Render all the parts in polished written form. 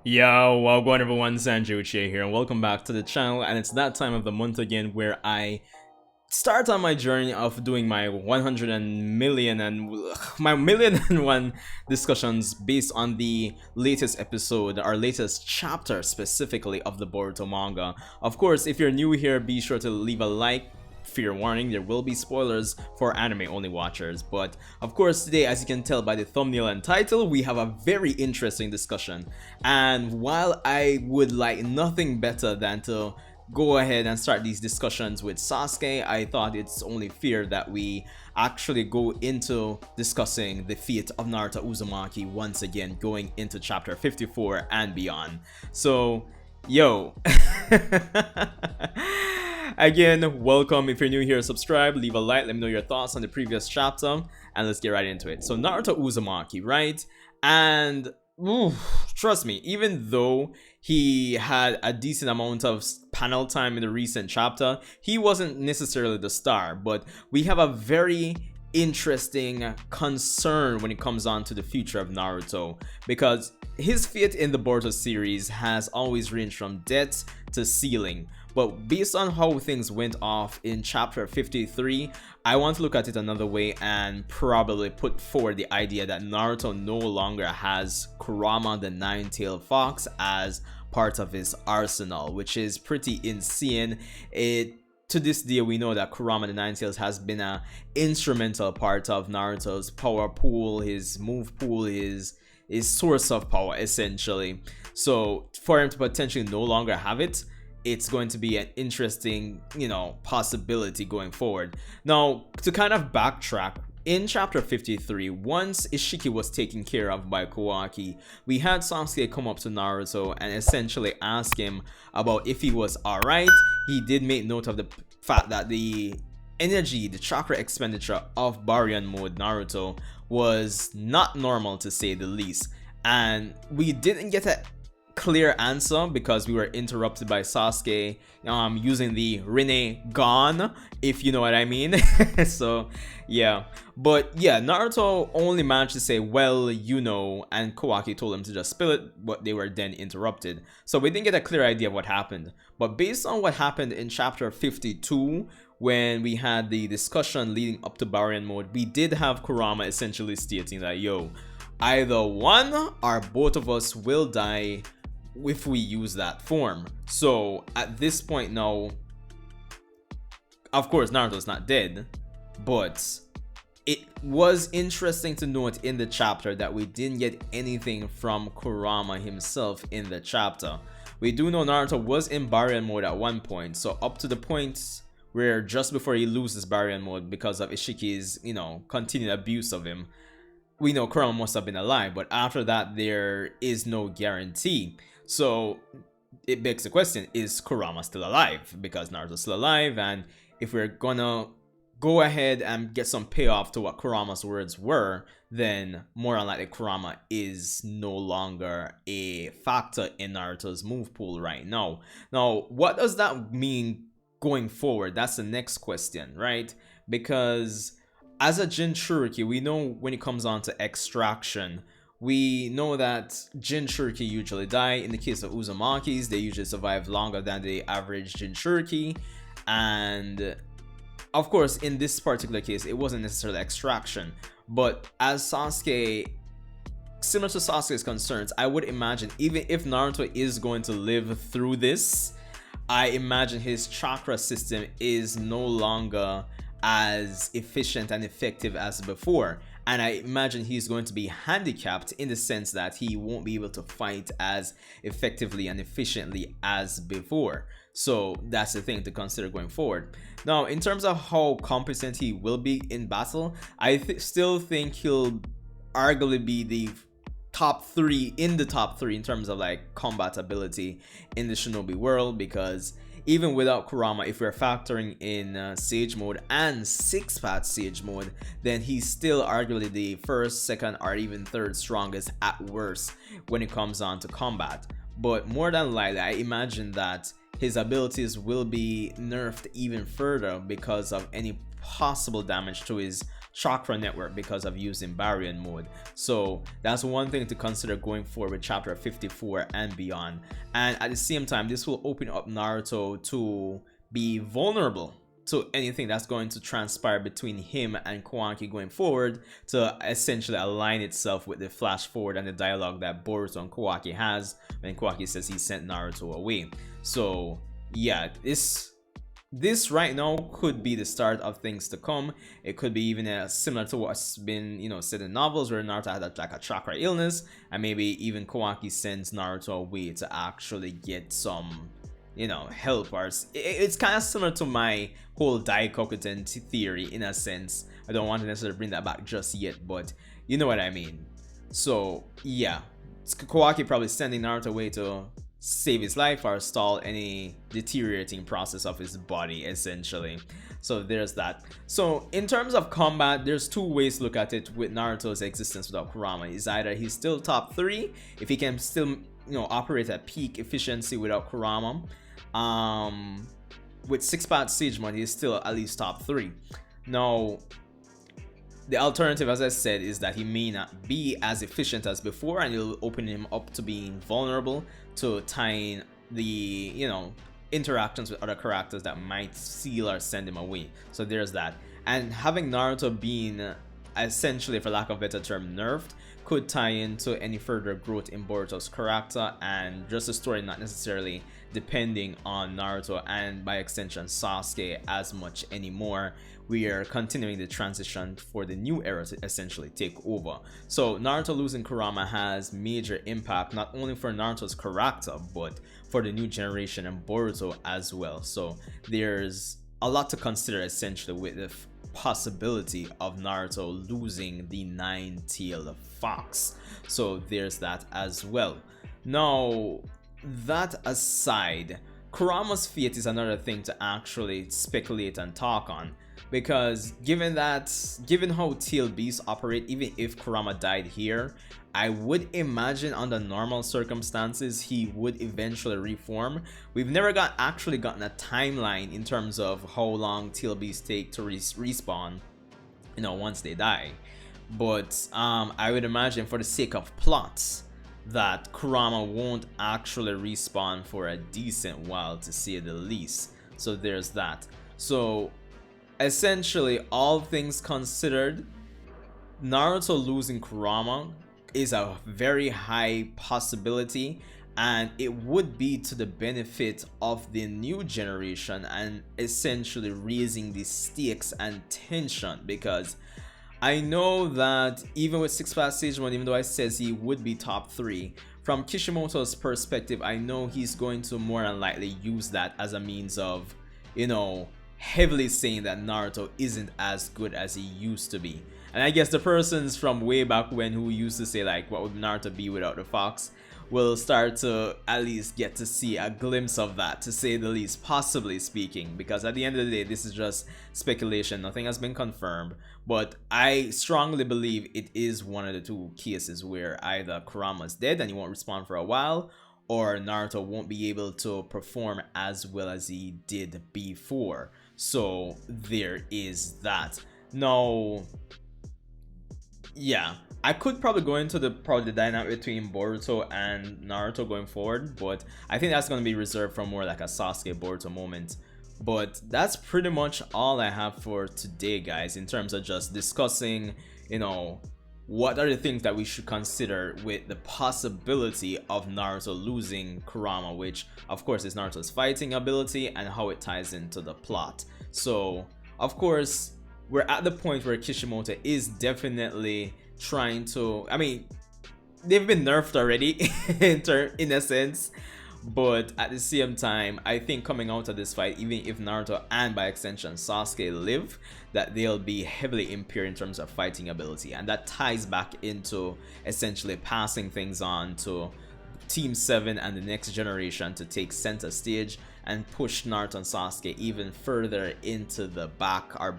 Yo, welcome everyone, Sanjuchi here, and welcome back to the channel. And it's that time of the month again where I start on my journey of doing my 100 and million and my million and one discussions based on the latest episode, our latest chapter specifically of the Boruto manga. Of course, if you're new here, be sure to leave a like. Fear warning, there will be spoilers for anime only watchers, but of course today, as you can tell by the thumbnail and title, we have a very interesting discussion. And while I would like nothing better than to go ahead and start these discussions with Sasuke, I thought it's only fair that we actually go into discussing the fate of Naruto Uzumaki once again, going into chapter 54 and beyond. So yo. Again, welcome. If you're new here, subscribe, leave a like, let me know your thoughts on the previous chapter, and let's get right into it. So Naruto Uzumaki, right? And trust me, even though he had a decent amount of panel time in the recent chapter, he wasn't necessarily the star, but we have a very interesting concern when it comes on to the future of Naruto, because his fate in the Boruto series has always ranged from death to ceiling. But based on how things went off in chapter 53, I want to look at it another way and probably put forward the idea that Naruto no longer has Kurama the Nine-Tailed Fox as part of his arsenal, which is pretty insane. To this day, we know that Kurama the Nine-Tails has been an instrumental part of Naruto's power pool, his move pool, his source of power, essentially. So for him to potentially no longer have it, it's going to be an interesting, possibility going forward. Now, to kind of backtrack, in chapter 53, once Isshiki was taken care of by Kawaki, we had Sasuke come up to Naruto and essentially ask him about if he was alright. He did make note of the fact that the energy, the chakra expenditure of Baryon mode Naruto was not normal, to say the least. And we didn't get a clear answer because we were interrupted by Sasuke using the Rinnegan, if you know what I mean. So yeah, but yeah, Naruto only managed to say, well, and Kawaki told him to just spill it, but they were then interrupted, so we didn't get a clear idea of what happened. But based on what happened in chapter 52, when we had the discussion leading up to Baryon mode, we did have Kurama essentially stating that, yo, either one or both of us will die if we use that form. So at this point now, of course Naruto's not dead, but it was interesting to note in the chapter that we didn't get anything from Kurama himself in the chapter. We do know Naruto was in Baryon mode at one point, so up to the point where just before he loses Baryon mode because of Ishiki's continued abuse of him, we know Kurama must have been alive. But after that, there is no guarantee. So it begs the question, is Kurama still alive? Because Naruto's still alive, and if we're gonna go ahead and get some payoff to what Kurama's words were, then more than likely Kurama is no longer a factor in Naruto's move pool right now. Now, what does that mean going forward? That's the next question, right? Because as a Jinchuriki, we know when it comes on to extraction, we know that Jinchuriki usually die. In the case of Uzumakis, they usually survive longer than the average Jinchuriki. And of course, in this particular case, it wasn't necessarily extraction. But as Sasuke, similar to Sasuke's concerns, I would imagine even if Naruto is going to live through this, I imagine his chakra system is no longer as efficient and effective as before, and I imagine he's going to be handicapped in the sense that he won't be able to fight as effectively and efficiently as before. So that's the thing to consider going forward. Now, in terms of how competent he will be in battle, I still think he'll arguably be the top three in terms of like combat ability in the shinobi world, because even without Kurama, if we're factoring in Sage mode and six-path Sage mode, then he's still arguably the first, second, or even third strongest at worst when it comes on to combat. But more than likely, I imagine that his abilities will be nerfed even further because of any possible damage to his chakra network because of using Baryon mode. So that's one thing to consider going forward with chapter 54 and beyond. And at the same time, this will open up Naruto to be vulnerable to anything that's going to transpire between him and Kawaki going forward, to essentially align itself with the flash forward and the dialogue that Boruto and Kawaki has when Kawaki says he sent Naruto away. So yeah, this right now could be the start of things to come. It could be even similar to what's been, you know, said in novels where Naruto had like a chakra illness, and maybe even Kawaki sends Naruto away to actually get some, you know, help. Or it's kind of similar to my whole Daikokuten theory in a sense. I don't want to necessarily bring that back just yet, but you know what I mean. So yeah, Kawaki probably sending Naruto away to save his life or stall any deteriorating process of his body, essentially. So there's that. So in terms of combat, there's two ways to look at it with Naruto's existence without Kurama. Is either he's still top 3 if he can still, you know, operate at peak efficiency without Kurama. With 6-path Siege Mode, he's still at least top 3. Now the alternative, as I said, is that he may not be as efficient as before, and it'll open him up to being vulnerable to tying the, you know, interactions with other characters that might seal or send him away. So there's that. And having Naruto being essentially, for lack of a better term, nerfed could tie into any further growth in Boruto's character, and just the story not necessarily depending on Naruto and by extension Sasuke as much anymore. We are continuing the transition for the new era to essentially take over. So Naruto losing Kurama has major impact not only for Naruto's character but for the new generation and Boruto as well. So there's a lot to consider essentially with the possibility of Naruto losing the 9-tailed fox. So there's that as well. Now that aside, Kurama's fate is another thing to actually speculate and talk on, because given how tailed beasts operate, even if Kurama died here, I would imagine under normal circumstances he would eventually reform. We've never actually gotten a timeline in terms of how long tailed beasts take to respawn, you know, once they die. But I would imagine, for the sake of plots, that Kurama won't actually respawn for a decent while, to say the least. So there's that. So essentially, all things considered, Naruto losing Kurama is a very high possibility, and it would be to the benefit of the new generation and essentially raising the stakes and tension, because I know that even with 6-path Sage 1, even though I says he would be top 3, from Kishimoto's perspective, I know he's going to more than likely use that as a means of, you know, heavily saying that Naruto isn't as good as he used to be. And I guess the persons from way back when who used to say like, what would Naruto be without the fox, will start to at least get to see a glimpse of that, to say the least, possibly speaking, because at the end of the day, this is just speculation. Nothing has been confirmed, but I strongly believe it is one of the two cases where either Kurama's dead and he won't respond for a while, or Naruto won't be able to perform as well as he did before. So there is that. Now, yeah, I could probably go into the dynamic between Boruto and Naruto going forward, but I think that's going to be reserved for more like a Sasuke Boruto moment. But that's pretty much all I have for today, guys, in terms of just discussing, you know, what are the things that we should consider with the possibility of Naruto losing Kurama, which of course is Naruto's fighting ability, and how it ties into the plot. So of course we're at the point where Kishimoto is definitely trying to, I mean, they've been nerfed already in a sense, but at the same time, I think coming out of this fight, even if Naruto and by extension Sasuke live, that they'll be heavily impaired in terms of fighting ability, and that ties back into essentially passing things on to Team 7 and the next generation to take center stage and push Naruto and Sasuke even further into the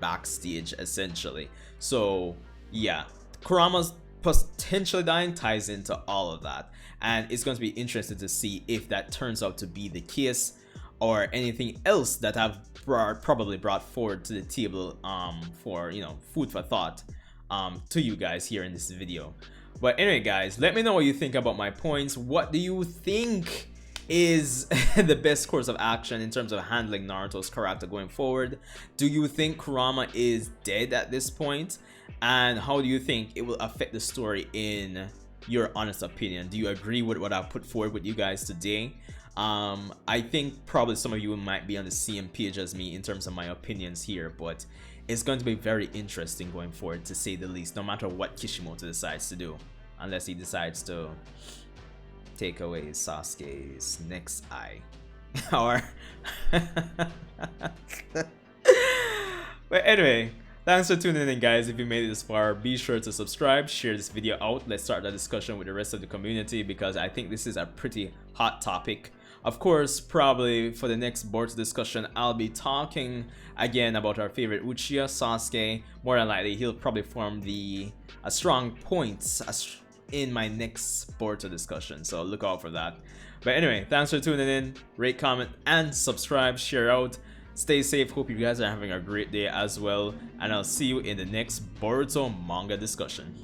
backstage essentially. So yeah, Kurama's potentially dying ties into all of that, and it's going to be interesting to see if that turns out to be the case. or anything else that I've probably brought forward to the table for, you know, food for thought to you guys here in this video. But anyway, guys, let me know what you think about my points. What do you think is the best course of action in terms of handling Naruto's character going forward? Do you think Kurama is dead at this point? And how do you think it will affect the story in your honest opinion? Do you agree with what I put forward with you guys today? I think probably some of you might be on the same page as me in terms of my opinions here, but it's going to be very interesting going forward, to say the least, no matter what Kishimoto decides to do, unless he decides to take away Sasuke's next eye. Or but anyway, thanks for tuning in, guys. If you made it this far, be sure to subscribe, share this video out. Let's start the discussion with the rest of the community, because I think this is a pretty hot topic. Of course, probably for the next Boruto discussion, I'll be talking again about our favorite Uchiha, Sasuke. More than likely, he'll probably form the strong points in my next Boruto discussion, so look out for that. But anyway, thanks for tuning in. Rate, comment, and subscribe. Share out. Stay safe. Hope you guys are having a great day as well, and I'll see you in the next Boruto manga discussion.